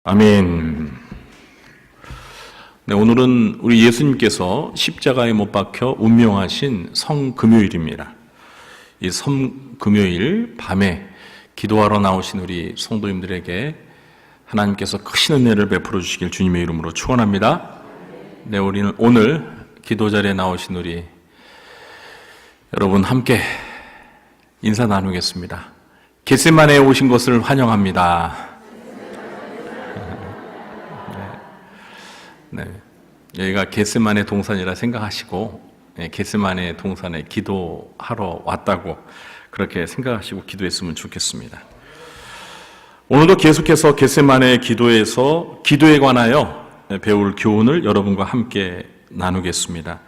아멘. 네, 오늘은 우리 예수님께서 십자가에 못 박혀 운명하신 성금요일입니다. 이 성금요일 밤에 기도하러 나오신 우리 성도님들에게 하나님께서 크신 은혜를 베풀어 주시길 주님의 이름으로 축원합니다. 네, 우리는 오늘 기도 자리에 나오신 우리 여러분 함께 인사 나누겠습니다. 겟세마네에 오신 것을 환영합니다. 네, 여기가 겟세마네 동산이라 생각하시고 겟세마네 동산에 기도하러 왔다고 그렇게 생각하시고 기도했으면 좋겠습니다. 오늘도 계속해서 겟세마네 기도에서 기도에 관하여 배울 교훈을 여러분과 함께 나누겠습니다.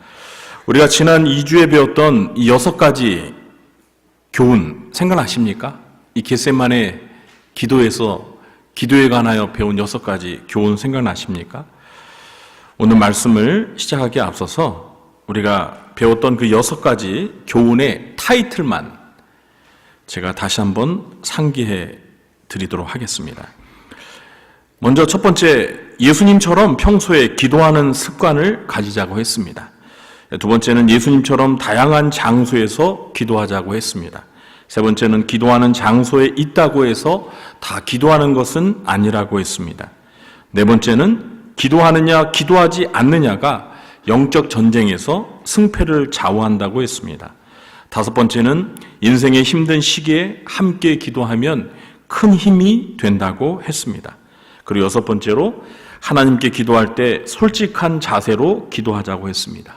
우리가 지난 2주에 배웠던 이 6가지 교훈 생각나십니까? 이 겟세마네 기도에서 기도에 관하여 배운 6가지 교훈 생각나십니까? 오늘 말씀을 시작하기에 앞서서 우리가 배웠던 그 6가지 교훈의 타이틀만 제가 다시 한번 상기해 드리도록 하겠습니다. 먼저 첫 번째, 예수님처럼 평소에 기도하는 습관을 가지자고 했습니다. 두 번째는 예수님처럼 다양한 장소에서 기도하자고 했습니다. 세 번째는 기도하는 장소에 있다고 해서 다 기도하는 것은 아니라고 했습니다. 네 번째는 기도하느냐 기도하지 않느냐가 영적 전쟁에서 승패를 좌우한다고 했습니다. 다섯 번째는 인생의 힘든 시기에 함께 기도하면 큰 힘이 된다고 했습니다. 그리고 여섯 번째로 하나님께 기도할 때 솔직한 자세로 기도하자고 했습니다.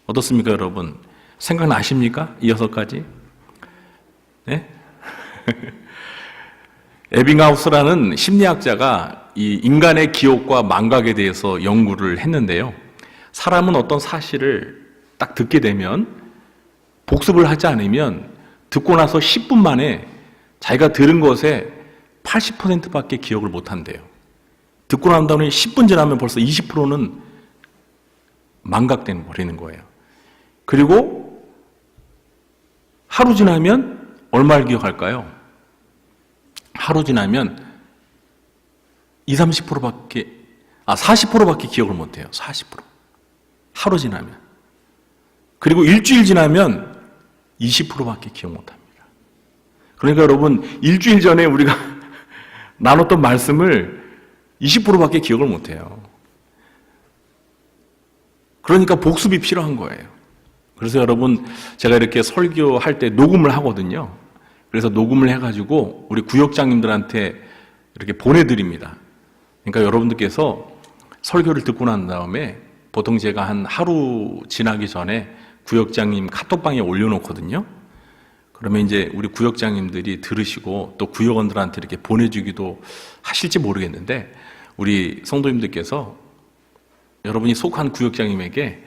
어떻습니까, 여러분? 생각나십니까? 이 6가지? 네? 에빙하우스라는 심리학자가 이 인간의 기억과 망각에 대해서 연구를 했는데요. 사람은 어떤 사실을 딱 듣게 되면 복습을 하지 않으면 듣고 나서 10분 만에 자기가 들은 것에 80%밖에 기억을 못한대요. 듣고 난 다음에 10분 지나면 벌써 20%는 망각돼 버리는 거예요. 그리고 하루 지나면 얼마를 기억할까요? 하루 지나면 40%밖에 기억을 못해요. 40%. 하루 지나면. 그리고 일주일 지나면 20%밖에 기억 못합니다. 그러니까 여러분, 일주일 전에 우리가 나눴던 말씀을 20%밖에 기억을 못해요. 그러니까 복습이 필요한 거예요. 그래서 여러분, 제가 이렇게 설교할 때 녹음을 하거든요. 그래서 녹음을 해가지고 우리 구역장님들한테 이렇게 보내드립니다. 그러니까 여러분들께서 설교를 듣고 난 다음에 보통 제가 한 하루 지나기 전에 구역장님 카톡방에 올려놓거든요. 그러면 이제 우리 구역장님들이 들으시고 또 구역원들한테 이렇게 보내주기도 하실지 모르겠는데 우리 성도님들께서 여러분이 속한 구역장님에게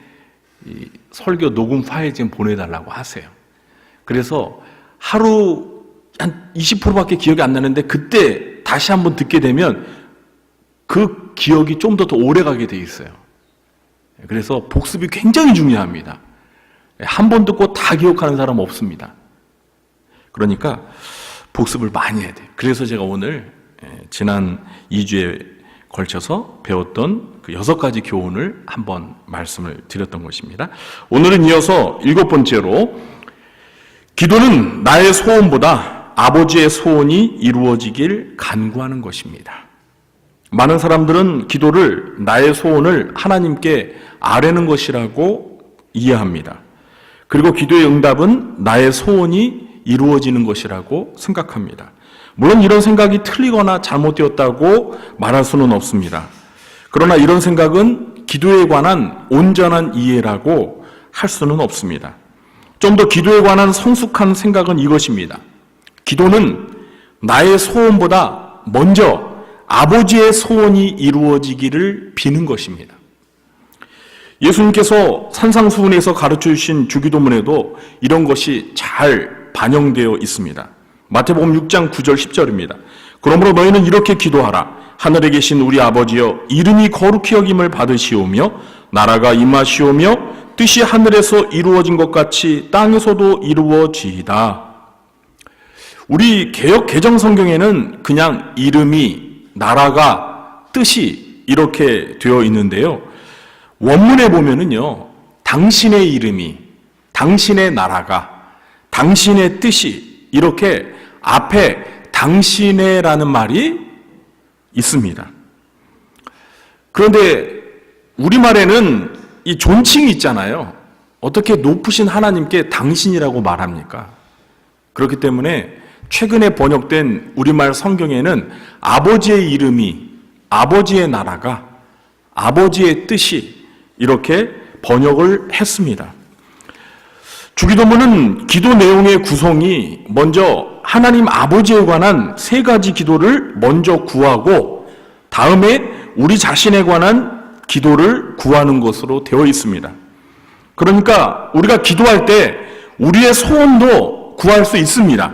이 설교 녹음 파일 좀 보내달라고 하세요. 그래서 하루 한 20%밖에 기억이 안 나는데 그때 다시 한번 듣게 되면 그 기억이 좀 더 오래 가게 돼 있어요. 그래서 복습이 굉장히 중요합니다. 한 번 듣고 다 기억하는 사람 없습니다. 그러니까 복습을 많이 해야 돼요. 그래서 제가 오늘 지난 2주에 걸쳐서 배웠던 그 6가지 교훈을 한번 말씀을 드렸던 것입니다. 오늘은 이어서 7번째로 기도는 나의 소원보다 아버지의 소원이 이루어지길 간구하는 것입니다. 많은 사람들은 기도를 나의 소원을 하나님께 아뢰는 것이라고 이해합니다. 그리고 기도의 응답은 나의 소원이 이루어지는 것이라고 생각합니다. 물론 이런 생각이 틀리거나 잘못되었다고 말할 수는 없습니다. 그러나 이런 생각은 기도에 관한 온전한 이해라고 할 수는 없습니다. 좀 더 기도에 관한 성숙한 생각은 이것입니다. 기도는 나의 소원보다 먼저 아버지의 소원이 이루어지기를 비는 것입니다. 예수님께서 산상수훈에서 가르쳐 주신 주기도문에도 이런 것이 잘 반영되어 있습니다. 마태복음 6장 9절 10절입니다. 그러므로 너희는 이렇게 기도하라. 하늘에 계신 우리 아버지여, 이름이 거룩히 여김을 받으시오며 나라가 임하시오며 뜻이 하늘에서 이루어진 것 같이 땅에서도 이루어지이다. 우리 개역 개정 성경에는 그냥 이름이 나라가 뜻이 이렇게 되어 있는데요. 원문에 보면은요, 당신의 이름이, 당신의 나라가, 당신의 뜻이 이렇게 앞에 당신의라는 말이 있습니다. 그런데 우리말에는 이 존칭이 있잖아요. 어떻게 높으신 하나님께 당신이라고 말합니까? 그렇기 때문에 최근에 번역된 우리말 성경에는 아버지의 이름이, 아버지의 나라가, 아버지의 뜻이 이렇게 번역을 했습니다. 주기도문은 기도 내용의 구성이 먼저 하나님 아버지에 관한 세 가지 기도를 먼저 구하고 다음에 우리 자신에 관한 기도를 구하는 것으로 되어 있습니다. 그러니까 우리가 기도할 때 우리의 소원도 구할 수 있습니다.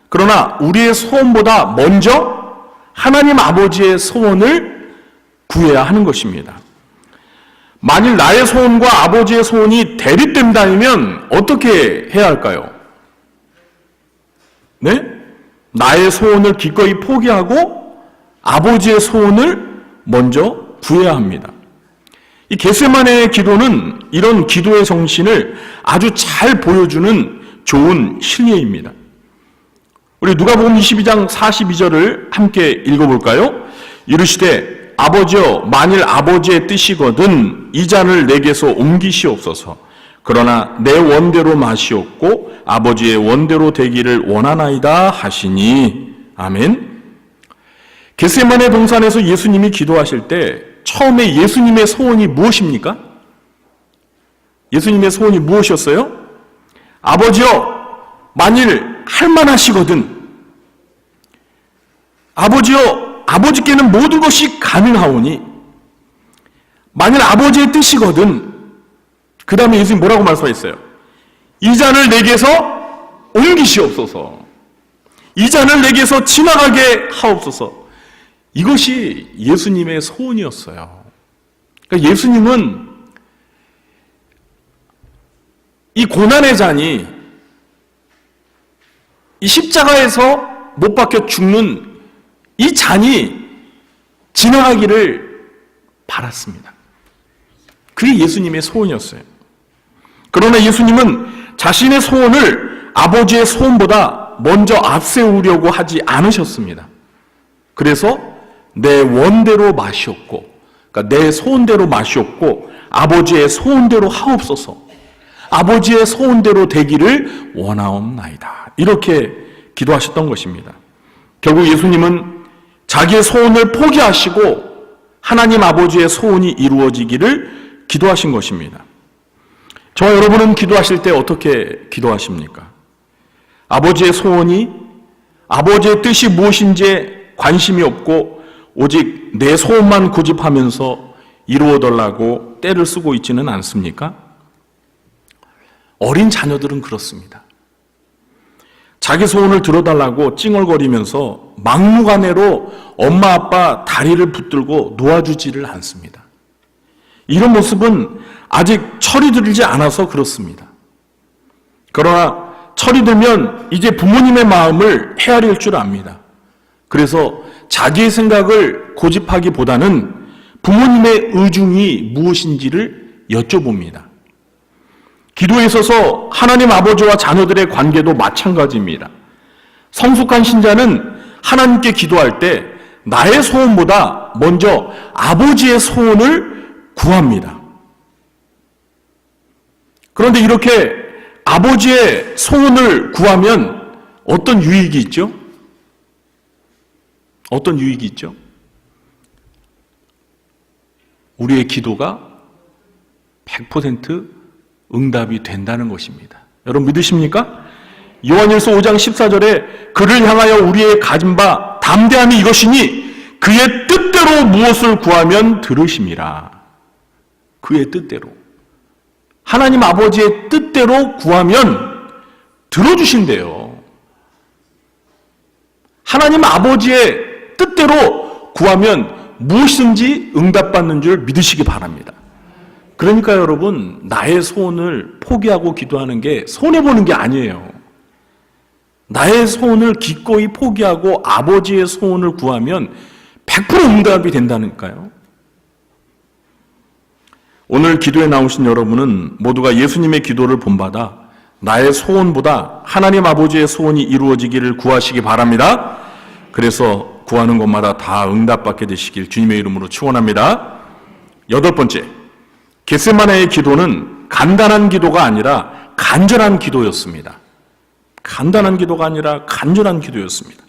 그러나 우리의 소원보다 먼저 하나님 아버지의 소원을 구해야 하는 것입니다. 만일 나의 소원과 아버지의 소원이 대립된다면 어떻게 해야 할까요? 네? 나의 소원을 기꺼이 포기하고 아버지의 소원을 먼저 구해야 합니다. 이 겟세마네의 기도는 이런 기도의 정신을 아주 잘 보여주는 좋은 실례입니다. 우리 누가복음 22장 42절을 함께 읽어볼까요? 이르시되 아버지여 만일 아버지의 뜻이거든 이 잔을 내게서 옮기시옵소서. 그러나 내 원대로 마시옵고 아버지의 원대로 되기를 원하나이다 하시니. 아멘. 겟세마네 동산에서 예수님이 기도하실 때 처음에 예수님의 소원이 무엇입니까? 예수님의 소원이 무엇이었어요? 아버지여 만일 할만하시거든, 아버지여 아버지께는 모든 것이 가능하오니, 만일 아버지의 뜻이거든, 그 다음에 예수님 뭐라고 말씀하셨어요? 이 잔을 내게서 옮기시옵소서. 이 잔을 내게서 지나가게 하옵소서. 이것이 예수님의 소원이었어요. 그러니까 예수님은 이 고난의 잔이, 이 십자가에서 못 박혀 죽는 이 잔이 지나가기를 바랐습니다. 그게 예수님의 소원이었어요. 그러나 예수님은 자신의 소원을 아버지의 소원보다 먼저 앞세우려고 하지 않으셨습니다. 그래서 내 원대로 마시옵고, 그러니까 내 소원대로 마시옵고 아버지의 소원대로 하옵소서. 아버지의 소원대로 되기를 원하옵나이다. 이렇게 기도하셨던 것입니다. 결국 예수님은 자기의 소원을 포기하시고 하나님 아버지의 소원이 이루어지기를 기도하신 것입니다. 저와 여러분은 기도하실 때 어떻게 기도하십니까? 아버지의 소원이, 아버지의 뜻이 무엇인지에 관심이 없고 오직 내 소원만 고집하면서 이루어달라고 때를 쓰고 있지는 않습니까? 어린 자녀들은 그렇습니다. 자기 소원을 들어달라고 찡얼거리면서 막무가내로 엄마 아빠 다리를 붙들고 놓아주지를 않습니다. 이런 모습은 아직 철이 들지 않아서 그렇습니다. 그러나 철이 들면 이제 부모님의 마음을 헤아릴 줄 압니다. 그래서 자기의 생각을 고집하기보다는 부모님의 의중이 무엇인지를 여쭤봅니다. 기도에 있어서 하나님 아버지와 자녀들의 관계도 마찬가지입니다. 성숙한 신자는 하나님께 기도할 때 나의 소원보다 먼저 아버지의 소원을 구합니다. 그런데 이렇게 아버지의 소원을 구하면 어떤 유익이 있죠? 어떤 유익이 있죠? 우리의 기도가 100% 응답이 된다는 것입니다. 여러분 믿으십니까? 요한일서 5장 14절에 그를 향하여 우리의 가진 바 담대함이 이것이니 그의 뜻대로 무엇을 구하면 들으심이라. 그의 뜻대로. 하나님 아버지의 뜻대로 구하면 들어주신대요. 하나님 아버지의 뜻대로 구하면 무엇이든지 응답받는 줄 믿으시기 바랍니다. 그러니까 여러분, 나의 소원을 포기하고 기도하는 게 손해보는 게 아니에요. 나의 소원을 기꺼이 포기하고 아버지의 소원을 구하면 100% 응답이 된다니까요. 오늘 기도에 나오신 여러분은 모두가 예수님의 기도를 본받아 나의 소원보다 하나님 아버지의 소원이 이루어지기를 구하시기 바랍니다. 그래서 구하는 것마다 다 응답받게 되시길 주님의 이름으로 축원합니다. 8번째, 겟세마네의 기도는 간단한 기도가 아니라 간절한 기도였습니다. 간단한 기도가 아니라 간절한 기도였습니다.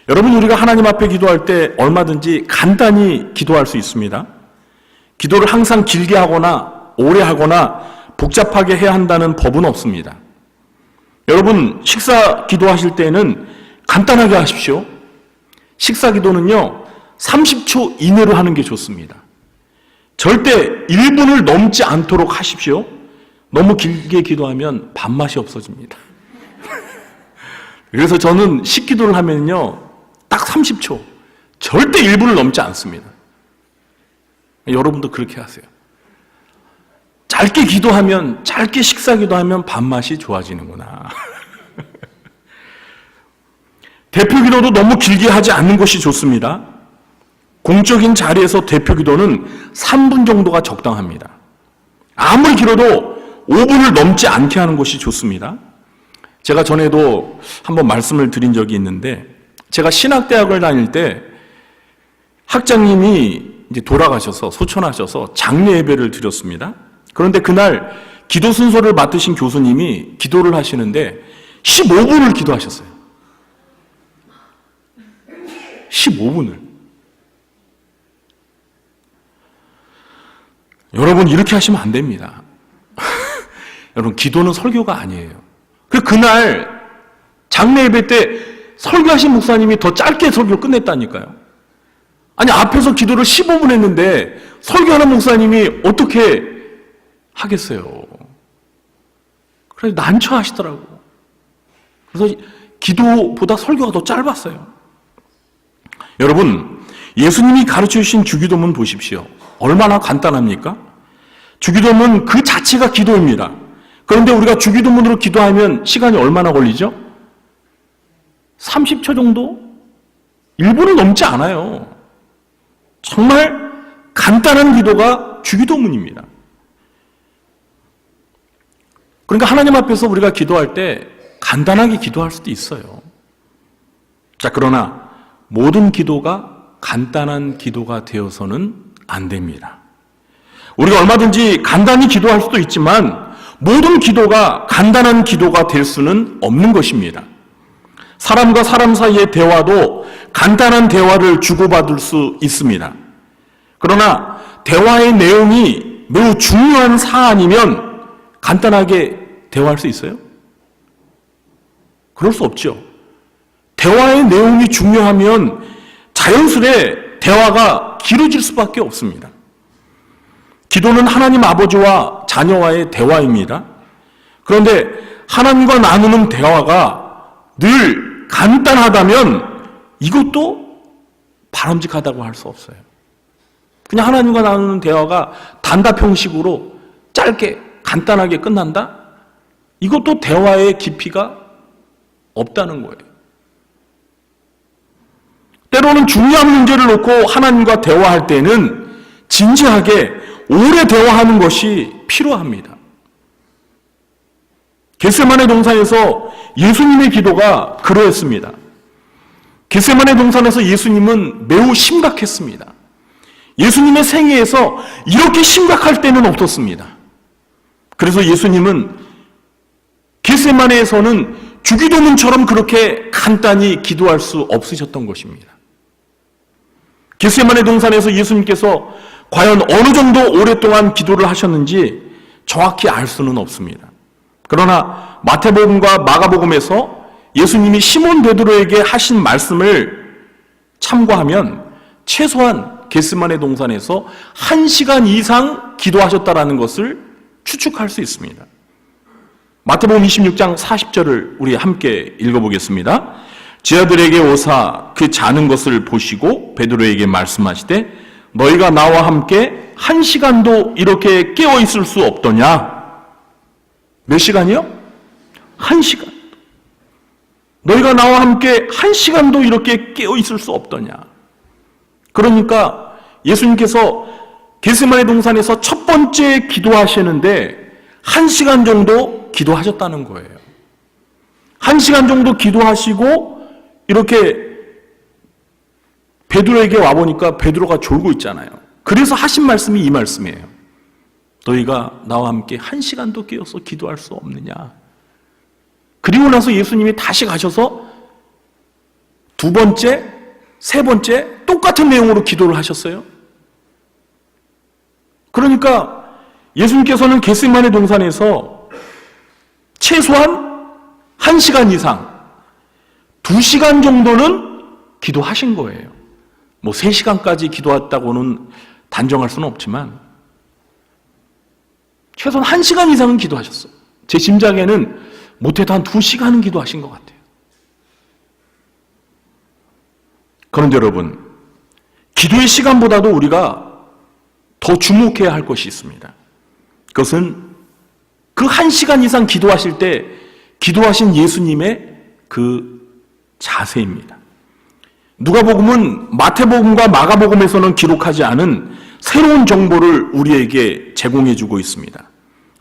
여러분, 우리가 하나님 앞에 기도할 때 얼마든지 간단히 기도할 수 있습니다. 기도를 항상 길게 하거나 오래 하거나 복잡하게 해야 한다는 법은 없습니다. 여러분, 식사 기도하실 때는 간단하게 하십시오. 식사 기도는요, 30초 이내로 하는 게 좋습니다. 절대 1분을 넘지 않도록 하십시오. 너무 길게 기도하면 밥맛이 없어집니다. 그래서 저는 식기도를 하면요, 딱 30초, 절대 1분을 넘지 않습니다. 여러분도 그렇게 하세요. 짧게 기도하면, 짧게 식사 기도하면 밥맛이 좋아지는구나. 대표 기도도 너무 길게 하지 않는 것이 좋습니다. 공적인 자리에서 대표 기도는 3분 정도가 적당합니다. 아무리 길어도 5분을 넘지 않게 하는 것이 좋습니다. 제가 전에도 한번 말씀을 드린 적이 있는데, 제가 신학대학을 다닐 때 학장님이 이제 돌아가셔서 소천하셔서 장례 예배를 드렸습니다. 그런데 그날 기도 순서를 맡으신 교수님이 기도를 하시는데 15분을 기도하셨어요. 15분을. 여러분, 이렇게 하시면 안 됩니다. 여러분, 기도는 설교가 아니에요. 그날 장례 예배 때 설교하신 목사님이 더 짧게 설교를 끝냈다니까요. 아니, 앞에서 기도를 15분 했는데 설교하는 목사님이 어떻게 하겠어요. 그래서 난처하시더라고. 그래서 기도보다 설교가 더 짧았어요. 여러분, 예수님이 가르쳐 주신 주기도문 보십시오. 얼마나 간단합니까? 주기도문 그 자체가 기도입니다. 그런데 우리가 주기도문으로 기도하면 시간이 얼마나 걸리죠? 30초 정도? 1분을 넘지 않아요. 정말 간단한 기도가 주기도문입니다. 그러니까 하나님 앞에서 우리가 기도할 때 간단하게 기도할 수도 있어요. 자, 그러나 모든 기도가 간단한 기도가 되어서는 안 됩니다. 우리가 얼마든지 간단히 기도할 수도 있지만 모든 기도가 간단한 기도가 될 수는 없는 것입니다. 사람과 사람 사이의 대화도 간단한 대화를 주고받을 수 있습니다. 그러나 대화의 내용이 매우 중요한 사안이면 간단하게 대화할 수 있어요? 그럴 수 없죠. 대화의 내용이 중요하면 자연스레 대화가 길어질 수밖에 없습니다. 기도는 하나님 아버지와 자녀와의 대화입니다. 그런데 하나님과 나누는 대화가 늘 간단하다면 이것도 바람직하다고 할 수 없어요. 그냥 하나님과 나누는 대화가 단답 형식으로 짧게 간단하게 끝난다? 이것도 대화의 깊이가 없다는 거예요. 때로는 중요한 문제를 놓고 하나님과 대화할 때는 진지하게 오래 대화하는 것이 필요합니다. 겟세마네 동산에서 예수님의 기도가 그러했습니다. 겟세마네 동산에서 예수님은 매우 심각했습니다. 예수님의 생애에서 이렇게 심각할 때는 없었습니다. 그래서 예수님은 겟세마네에서는 주기도문처럼 그렇게 간단히 기도할 수 없으셨던 것입니다. 겟세마네 동산에서 예수님께서 과연 어느 정도 오랫동안 기도를 하셨는지 정확히 알 수는 없습니다. 그러나 마태복음과 마가복음에서 예수님이 시몬 베드로에게 하신 말씀을 참고하면 최소한 겟세마네 동산에서 1시간 이상 기도하셨다라는 것을 추측할 수 있습니다. 마태복음 26장 40절을 우리 함께 읽어보겠습니다. 제 아들에게 오사 그 자는 것을 보시고 베드로에게 말씀하시되 너희가 나와 함께 1시간도 이렇게 깨어 있을 수 없더냐? 몇 시간이요? 1시간. 너희가 나와 함께 1시간도 이렇게 깨어 있을 수 없더냐? 그러니까 예수님께서 겟세마네 동산에서 첫 번째 기도하시는데 1시간 정도 기도하셨다는 거예요. 1시간 정도 기도하시고 이렇게 베드로에게 와보니까 베드로가 졸고 있잖아요. 그래서 하신 말씀이 이 말씀이에요. 너희가 나와 함께 1시간도 깨어서 기도할 수 없느냐. 그리고 나서 예수님이 다시 가셔서 두 번째, 세 번째 똑같은 내용으로 기도를 하셨어요. 그러니까 예수님께서는 겟세마네 동산에서 최소한 1시간 이상, 2시간 정도는 기도하신 거예요. 뭐 3시간까지 기도했다고는 단정할 수는 없지만 최소한 1시간 이상은 기도하셨어요. 제 짐작에는 못해도 한 2시간은 기도하신 것 같아요. 그런데 여러분, 기도의 시간보다도 우리가 더 주목해야 할 것이 있습니다. 그것은 그 1시간 이상 기도하실 때 기도하신 예수님의 그 자세입니다. 누가복음은 마태복음과 마가복음에서는 기록하지 않은 새로운 정보를 우리에게 제공해주고 있습니다.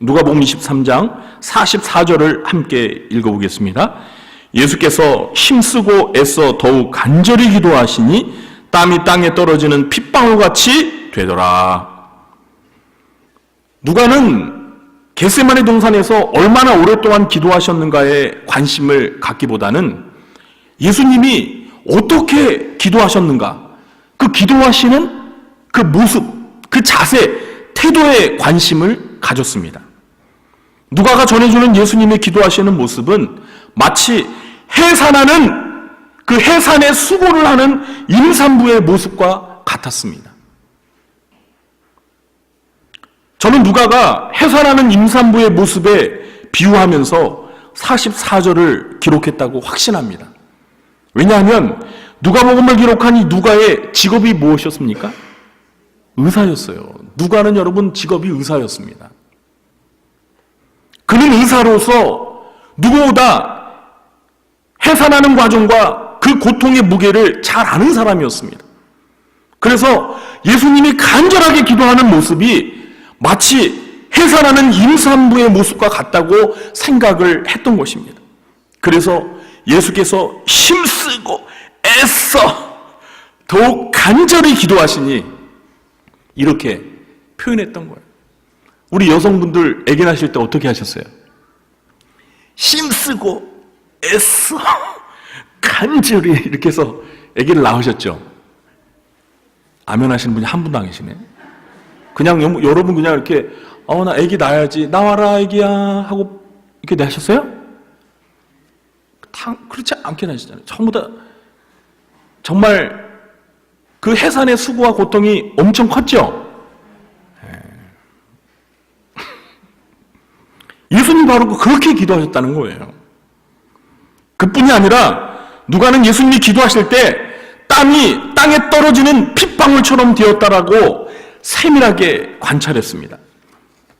누가복음 23장 44절을 함께 읽어보겠습니다. 예수께서 힘쓰고 애써 더욱 간절히 기도하시니 땀이 땅에 떨어지는 핏방울같이 되더라. 누가는 겟세마네 동산에서 얼마나 오랫동안 기도하셨는가에 관심을 갖기보다는 예수님이 어떻게 기도하셨는가, 그 기도하시는 그 모습, 그 자세, 태도에 관심을 가졌습니다. 누가가 전해주는 예수님의 기도하시는 모습은 마치 해산하는 그 해산의 수고를 하는 임산부의 모습과 같았습니다. 저는 누가가 해산하는 임산부의 모습에 비유하면서 44절을 기록했다고 확신합니다. 왜냐하면 누가복음을 기록한 이 누가의 직업이 무엇이었습니까? 의사였어요. 누가는 여러분 직업이 의사였습니다. 그는 의사로서 누구보다 해산하는 과정과 그 고통의 무게를 잘 아는 사람이었습니다. 그래서 예수님이 간절하게 기도하는 모습이 마치 해산하는 임산부의 모습과 같다고 생각을 했던 것입니다. 그래서 예수께서 힘쓰고 애써 더욱 간절히 기도하시니 이렇게 표현했던 거예요. 우리 여성분들 아기 낳으실 때 어떻게 하셨어요? 힘쓰고 애써 간절히 이렇게 해서 아기를 낳으셨죠? 아멘 하시는 분이 한 분도 안 계시네. 그냥 여러분 그냥 이렇게 나 아기 낳아야지, 나와라 아기야 하고 이렇게 낳으셨어요? 그렇지 않게 낳으시잖아요. 전부 다 정말 그 해산의 수고와 고통이 엄청 컸죠? 예수님 바로 그렇게 기도하셨다는 거예요. 그뿐이 아니라 누가는 예수님이 기도하실 때 땀이 땅에 떨어지는 핏방울처럼 되었다라고 세밀하게 관찰했습니다.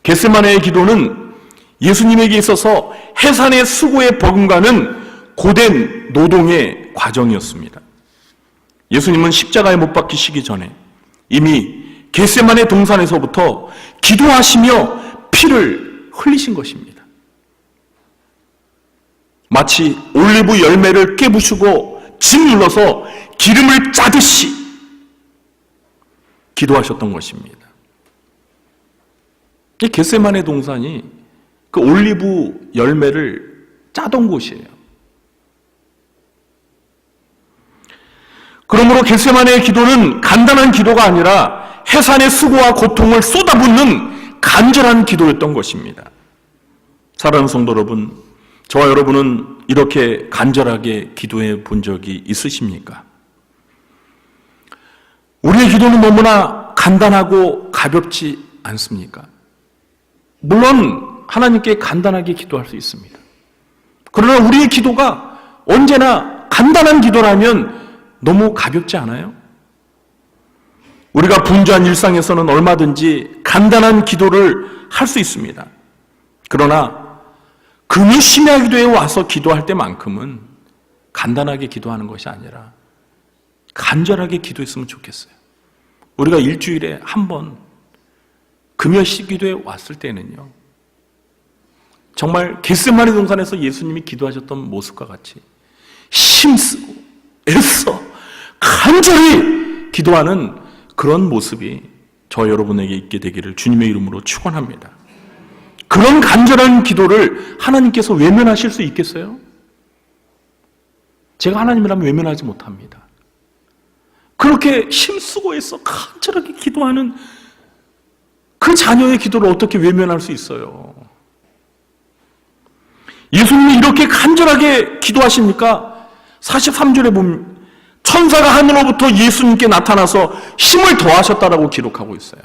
겟세마네의 기도는 예수님에게 있어서 해산의 수고에 버금가는 고된 노동의 과정이었습니다. 예수님은 십자가에 못 박히시기 전에 이미 겟세마네 동산에서부터 기도하시며 피를 흘리신 것입니다. 마치 올리브 열매를 깨부수고 짓눌러서 기름을 짜듯이 기도하셨던 것입니다. 이 겟세마네 동산이 그 올리브 열매를 짜던 곳이에요. 그러므로 겟세마네의 기도는 간단한 기도가 아니라 해산의 수고와 고통을 쏟아붓는 간절한 기도였던 것입니다. 사랑하는 성도 여러분, 저와 여러분은 이렇게 간절하게 기도해 본 적이 있으십니까? 우리의 기도는 너무나 간단하고 가볍지 않습니까? 물론 하나님께 간단하게 기도할 수 있습니다. 그러나 우리의 기도가 언제나 간단한 기도라면 너무 가볍지 않아요? 우리가 분주한 일상에서는 얼마든지 간단한 기도를 할 수 있습니다. 그러나 금요 심야기도에 와서 기도할 때만큼은 간단하게 기도하는 것이 아니라 간절하게 기도했으면 좋겠어요. 우리가 일주일에 한 번 금요일 기도에 왔을 때는요, 정말 겟세마네 동산에서 예수님이 기도하셨던 모습과 같이 힘쓰고 애써 간절히 기도하는 그런 모습이 저 여러분에게 있게 되기를 주님의 이름으로 축원합니다. 그런 간절한 기도를 하나님께서 외면하실 수 있겠어요? 제가 하나님이라면 외면하지 못합니다. 그렇게 힘쓰고 애써 간절하게 기도하는 그 자녀의 기도를 어떻게 외면할 수 있어요? 예수님이 이렇게 간절하게 기도하시니까 43절에 보면 천사가 하늘로부터 예수님께 나타나서 힘을 더하셨다라고 기록하고 있어요.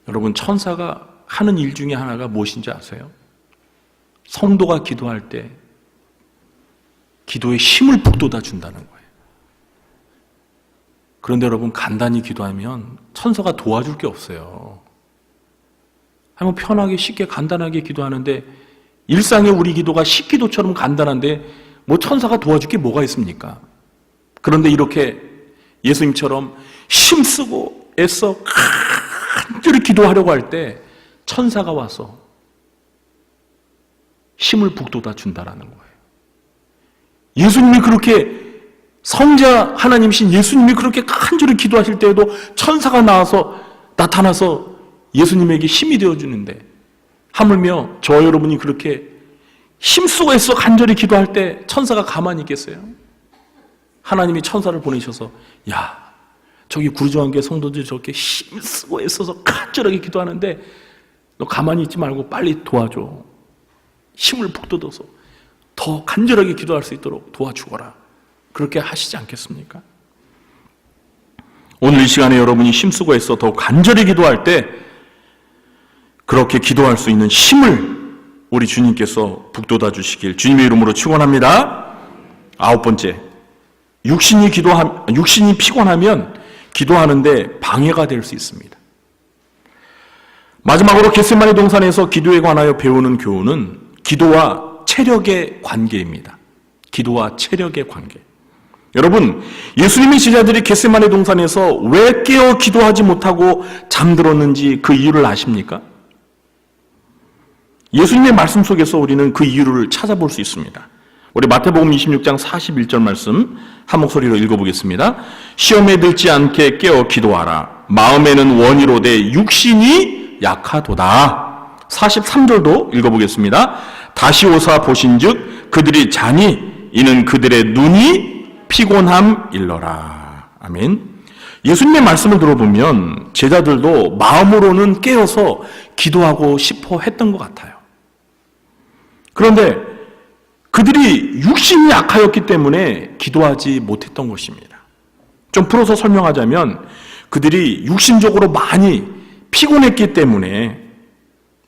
여러분, 천사가 하는 일 중에 하나가 무엇인지 아세요? 성도가 기도할 때 기도에 힘을 북돋아 준다는 거예요. 그런데 여러분, 간단히 기도하면 천사가 도와줄 게 없어요. 한번 편하게 쉽게 간단하게 기도하는데 일상의 우리 기도가 식기도처럼 간단한데 뭐 천사가 도와줄 게 뭐가 있습니까? 그런데 이렇게 예수님처럼 힘쓰고 애써 간절히 기도하려고 할 때 천사가 와서 힘을 북돋아 준다라는 거예요. 예수님이 그렇게 성자 하나님이신 예수님이 그렇게 간절히 기도하실 때에도 천사가 나타나서 예수님에게 힘이 되어주는데, 하물며 저 여러분이 그렇게 힘쓰고 애써 간절히 기도할 때 천사가 가만히 있겠어요? 하나님이 천사를 보내셔서 야, 저기 구주한교회 성도들이 저렇게 힘쓰고 애써서 간절하게 기도하는데 너 가만히 있지 말고 빨리 도와줘. 힘을 북돋아서 더 간절하게 기도할 수 있도록 도와주거라. 그렇게 하시지 않겠습니까? 오늘 이 시간에 여러분이 힘쓰고 애써 더 간절히 기도할 때 그렇게 기도할 수 있는 힘을 우리 주님께서 북돋아 주시길 주님의 이름으로 축원합니다. 9번째, 육신이 피곤하면 기도하는데 방해가 될 수 있습니다. 마지막으로 겟세마네 동산에서 기도에 관하여 배우는 교훈은 기도와 체력의 관계입니다. 기도와 체력의 관계. 여러분, 예수님의 제자들이 겟세마네 동산에서 왜 깨어 기도하지 못하고 잠들었는지 그 이유를 아십니까? 예수님의 말씀 속에서 우리는 그 이유를 찾아볼 수 있습니다. 우리 마태복음 26장 41절 말씀 한 목소리로 읽어보겠습니다. 시험에 들지 않게 깨어 기도하라. 마음에는 원이로되 육신이 약하도다. 43절도 읽어보겠습니다. 다시 오사 보신즉 그들이 자니 이는 그들의 눈이 피곤함일러라. 아멘. 예수님의 말씀을 들어보면 제자들도 마음으로는 깨어서 기도하고 싶어 했던 것 같아요. 그런데 그들이 육신이 약하였기 때문에 기도하지 못했던 것입니다. 좀 풀어서 설명하자면 그들이 육신적으로 많이 피곤했기 때문에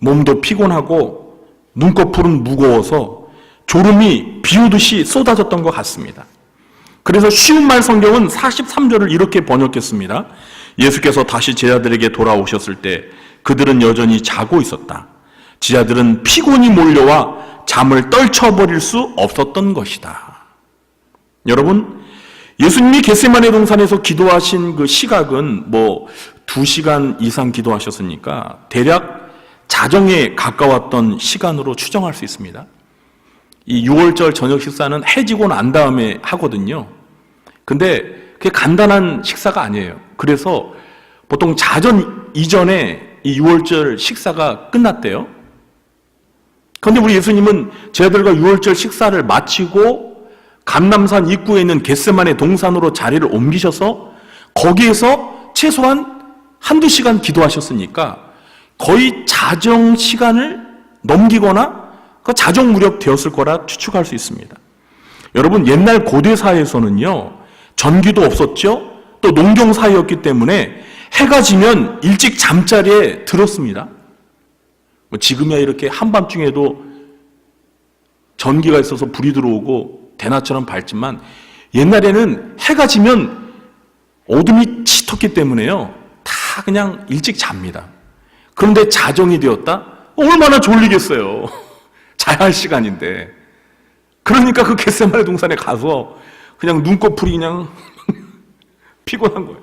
몸도 피곤하고 눈꺼풀은 무거워서 졸음이 비 오듯이 쏟아졌던 것 같습니다. 그래서 쉬운 말 성경은 43절을 이렇게 번역했습니다. 예수께서 다시 제자들에게 돌아오셨을 때 그들은 여전히 자고 있었다. 제자들은 피곤이 몰려와 잠을 떨쳐버릴 수 없었던 것이다. 여러분, 예수님이 겟세마네 동산에서 기도하신 그 시각은 2시간 이상 기도하셨으니까 대략 자정에 가까웠던 시간으로 추정할 수 있습니다. 이 6월절 저녁 식사는 해 지고 난 다음에 하거든요. 근데 그게 간단한 식사가 아니에요. 그래서 보통 자정 이전에 이 6월절 식사가 끝났대요. 그런데 우리 예수님은 제자들과 6월절 식사를 마치고 감람산 입구에 있는 겟세마네 동산으로 자리를 옮기셔서 거기에서 최소한 1-2시간 기도하셨으니까 거의 자정 시간을 넘기거나 그 자정 무렵 되었을 거라 추측할 수 있습니다. 여러분, 옛날 고대 사회에서는요, 전기도 없었죠. 또 농경 사회였기 때문에 해가 지면 일찍 잠자리에 들었습니다. 지금이야 이렇게 한밤중에도 전기가 있어서 불이 들어오고 대낮처럼 밝지만 옛날에는 해가 지면 어둠이 짙었기 때문에요, 다 그냥 일찍 잡니다. 그런데 자정이 되었다? 얼마나 졸리겠어요. 자야 할 시간인데. 그러니까 그 겟세마네 동산에 가서 그냥 눈꺼풀이 그냥 피곤한 거예요.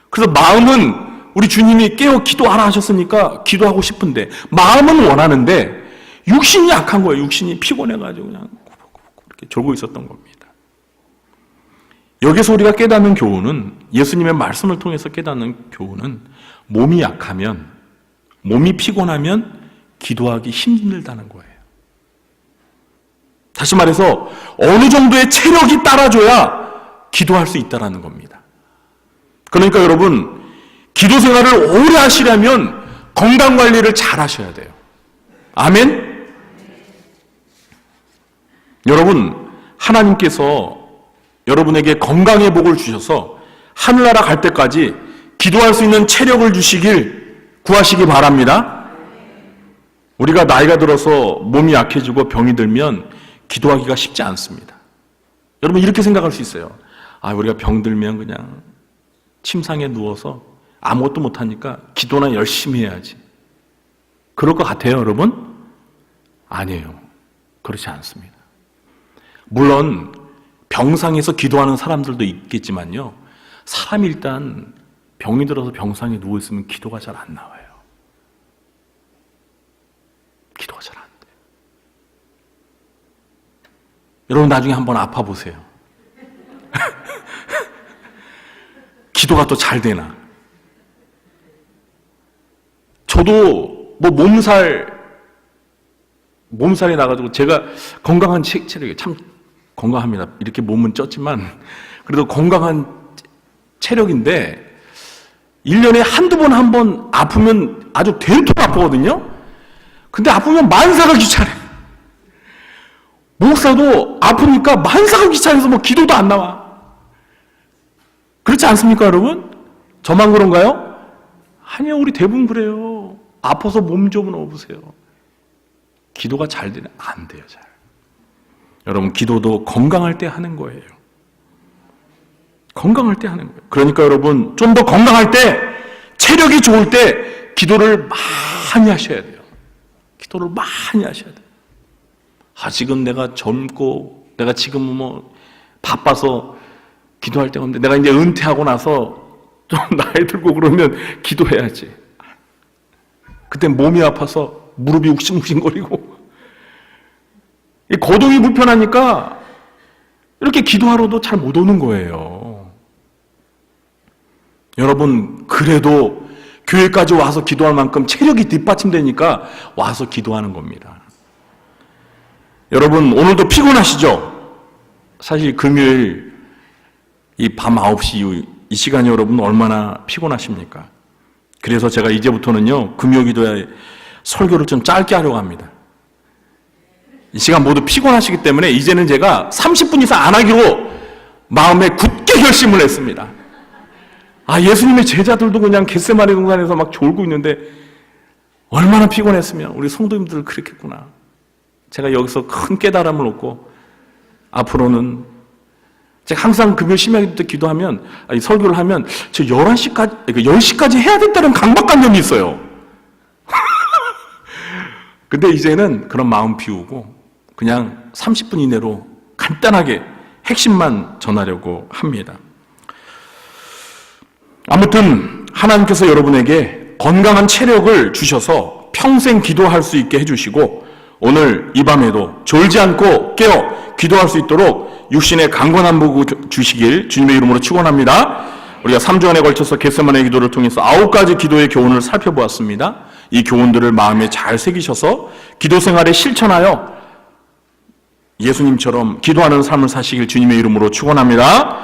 그래서 마음은 우리 주님이 깨어 기도하라 하셨으니까 기도하고 싶은데, 마음은 원하는데 육신이 약한 거예요. 육신이 피곤해가지고 그냥 이렇게 졸고 있었던 겁니다. 여기서 우리가 깨닫는 교훈은, 예수님의 말씀을 통해서 깨닫는 교훈은, 몸이 약하면, 몸이 피곤하면 기도하기 힘들다는 거예요. 다시 말해서 어느 정도의 체력이 따라줘야 기도할 수 있다는 겁니다. 그러니까 여러분, 기도 생활을 오래 하시려면 건강관리를 잘 하셔야 돼요. 아멘? 여러분, 하나님께서 여러분에게 건강의 복을 주셔서 하늘나라 갈 때까지 기도할 수 있는 체력을 주시길 구하시기 바랍니다. 우리가 나이가 들어서 몸이 약해지고 병이 들면 기도하기가 쉽지 않습니다. 여러분, 이렇게 생각할 수 있어요. 우리가 병들면 그냥 침상에 누워서 아무것도 못하니까 기도나 열심히 해야지. 그럴 것 같아요, 여러분? 아니에요. 그렇지 않습니다. 물론 병상에서 기도하는 사람들도 있겠지만요, 사람이 일단 병이 들어서 병상에 누워있으면 기도가 잘 안 나와요. 기도가 잘 안 돼요. 여러분, 나중에 한번 아파보세요. 기도가 또 잘 되나? 저도 뭐 몸살이 나가지고, 제가 건강한 체력이 참 건강합니다. 이렇게 몸은 쪘지만 그래도 건강한 체력인데 1년에 한두 번 한 번 아프면 아주 되도록 아프거든요. 근데 아프면 만사가 귀찮아요. 목사도 아프니까 만사가 귀찮아서 뭐 기도도 안 나와. 그렇지 않습니까, 여러분? 저만 그런가요? 아니요, 우리 대부분 그래요. 아파서 몸 좀 넣어보세요. 기도가 잘 되나? 안 돼요, 잘. 여러분, 기도도 건강할 때 하는 거예요. 건강할 때 하는 거예요. 그러니까 여러분, 좀 더 건강할 때, 체력이 좋을 때 기도를 많이 하셔야 돼요. 기도를 많이 하셔야 돼요. 지금 내가 젊고 내가 지금 뭐 바빠서 기도할 데가 없는데, 내가 이제 은퇴하고 나서 좀 나이 들고 그러면 기도해야지. 그때 몸이 아파서 무릎이 욱신욱신거리고 거동이 불편하니까 이렇게 기도하러도 잘 못 오는 거예요. 여러분, 그래도 교회까지 와서 기도할 만큼 체력이 뒷받침되니까 와서 기도하는 겁니다. 여러분, 오늘도 피곤하시죠? 사실 금요일 이 밤 9시 이후 이 시간이 여러분 얼마나 피곤하십니까? 그래서 제가 이제부터는요, 금요 기도에 설교를 좀 짧게 하려고 합니다. 이 시간 모두 피곤하시기 때문에 이제는 제가 30분 이상 안 하기로 마음에 굳게 결심을 했습니다. 예수님의 제자들도 그냥 겟세마네 동산에서 막 졸고 있는데 얼마나 피곤했으면 우리 성도님들 그렇겠구나. 제가 여기서 큰 깨달음을 얻고 앞으로는 제가 항상 금요 심야기도 때 기도하면, 설교를 하면 저 11시까지, 10시까지 해야 된다는 강박관념이 있어요. 근데 이제는 그런 마음 비우고 그냥 30분 이내로 간단하게 핵심만 전하려고 합니다. 아무튼 하나님께서 여러분에게 건강한 체력을 주셔서 평생 기도할 수 있게 해주시고, 오늘 이 밤에도 졸지 않고 깨어 기도할 수 있도록 육신의 강건한 복을 주시길 주님의 이름으로 축원합니다. 우리가 3주간에 걸쳐서 겟세마네 기도를 통해서 9가지 기도의 교훈을 살펴보았습니다. 이 교훈들을 마음에 잘 새기셔서 기도 생활에 실천하여 예수님처럼 기도하는 삶을 사시길 주님의 이름으로 축원합니다.